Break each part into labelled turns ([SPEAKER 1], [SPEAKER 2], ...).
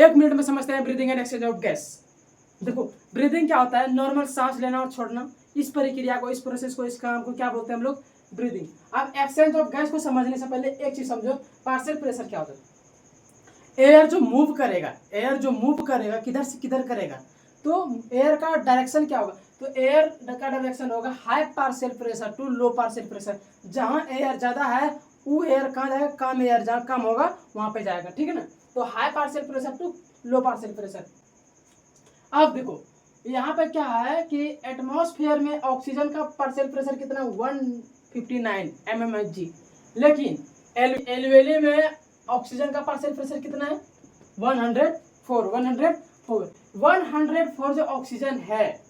[SPEAKER 1] 1 minute में समझते हैं breathing and exchange of gas. देखो ब्रीदिंग क्या होता है, नॉर्मल सांस लेना और छोड़ना, इस प्रक्रिया को, इस प्रोसेस को, इस काम को क्या बोलते हैं हम लोग, ब्रीदिंग। अब एक्सचेंज ऑफ गैस को समझने से पहले एक चीज समझो, पार्शियल प्रेशर क्या होता है। एयर जो मूव करेगा, एयर जो मूव करेगा किधर से किधर करेगा, तो एयर का डायरेक्शन क्या होगा, तो एयर का डायरेक्शन होगा high partial pressure to low partial pressure. जहां एयर ज्यादा है वो एयर कहाँ जाएगा, कम एयर जहाँ कम होगा वहां पे जाएगा, ठीक है ना। तो high partial pressure to low partial pressure. अब देखो यहाँ पे क्या है कि एटमॉस्फेयर में ऑक्सीजन का पार्शियल प्रेशर कितना, 159 mmHg, लेकिन एल्वेली में ऑक्सीजन का पार्शियल प्रेशर कितना है, 104 जो ऑक्सीजन है,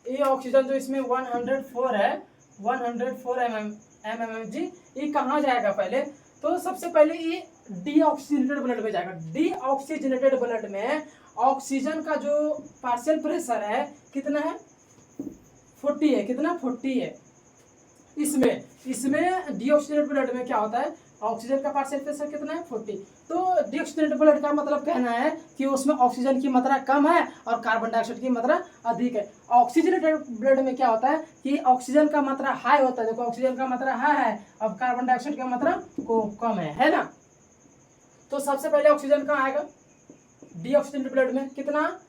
[SPEAKER 1] ये ऑक्सीजन जो इसमें 104 है, 104 mmHg, ये कहाँ जाएगा पहले, तो सबसे पहले ये डीऑक्सीजनेटेड ब्लड में जाएगा। डीऑक्सीजनेटेड ब्लड में ऑक्सीजन का जो पार्शियल प्रेशर है कितना है, 40 है, कितना 40 है। इसमें डीऑक्सीजनेटेड ब्लड में क्या होता है, ऑक्सीजन का पार्शियल प्रेशर कितना है, 40। तो डीऑक्सीजनेटेड ब्लड का मतलब कहना है कि उसमें ऑक्सीजन की मात्रा कम है और कार्बन डाइऑक्साइड की मात्रा अधिक है। ऑक्सीजनेटेड ब्लड में क्या होता है कि ऑक्सीजन का मात्रा हाई होता है, देखो ऑक्सीजन का मात्रा हाई है और कार्बन डाइऑक्साइड का मात्रा कम है ना। तो सबसे पहले ऑक्सीजन कहाँ आएगा, डीऑक्सीजनेटेड ब्लड में कितना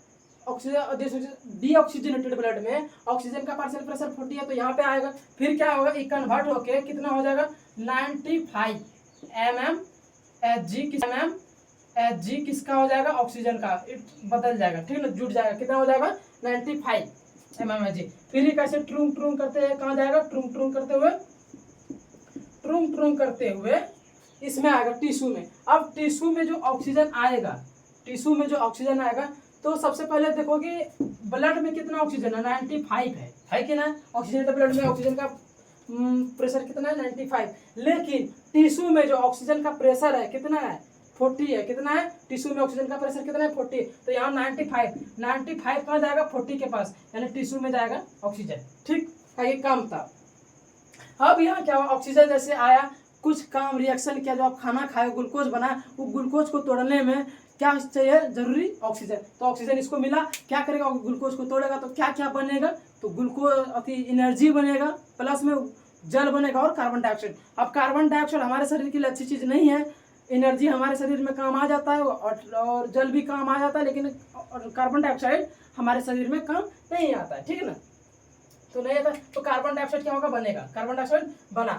[SPEAKER 1] ऑक्सीजन, डीऑक्सीजनेटेड ब्लड में ऑक्सीजन का पार्शियल प्रेशर 40 है, तो यहाँ पे आएगा। फिर क्या होगा, ये कन्वर्ट होके कितना हो जाएगा, 95 mmHg किसका हो जाएगा, ऑक्सीजन का, बदल जाएगा, ठीक है ना, जुड़ जाएगा, कितना हो जाएगा 95 mmHg। फिर ये कैसे ट्रूंग ट्रूंग करते हैं, कहाँ जाएगा, ट्रूंग ट्रूंग करते हुए इसमें आएगा टिश्यू में। अब टिश्यू में जो ऑक्सीजन आएगा, तो सबसे पहले देखो कि ब्लड में कितना ऑक्सीजन है, 95 है कि ना। ऑक्सीजन ब्लड में ऑक्सीजन का प्रेशर कितना है, 95, लेकिन टिश्यू में जो ऑक्सीजन का प्रेशर है कितना है, 40 है, कितना है, टिश्यू में ऑक्सीजन का प्रेशर कितना है, 40। तो यहाँ 95 कहाँ जाएगा, 40 के पास, यानी टिश्यू में जाएगा ऑक्सीजन, ठीक है, ये कम था। अब यहाँ क्या हुआ, ऑक्सीजन जैसे आया, कुछ काम रिएक्शन किया, जो आप खाना खाए ग्लूकोज बना, वो ग्लूकोज को तोड़ने में क्या चाहिए, जरूरी ऑक्सीजन। तो ऑक्सीजन इसको मिला, क्या करेगा, ग्लूकोज को तोड़ेगा तो क्या क्या बनेगा, तो ग्लूकोज एनर्जी बनेगा, प्लस में जल बनेगा और कार्बन डाइऑक्साइड। अब कार्बन डाइऑक्साइड हमारे शरीर के लिए अच्छी चीज नहीं है, एनर्जी हमारे शरीर में काम आ जाता है और जल भी काम आ जाता है, लेकिन कार्बन डाइऑक्साइड हमारे शरीर में काम नहीं आता है, ठीक है ना। तो नहीं आता तो कार्बन डाइऑक्साइड क्या होगा, बनेगा, कार्बन डाइऑक्साइड बना।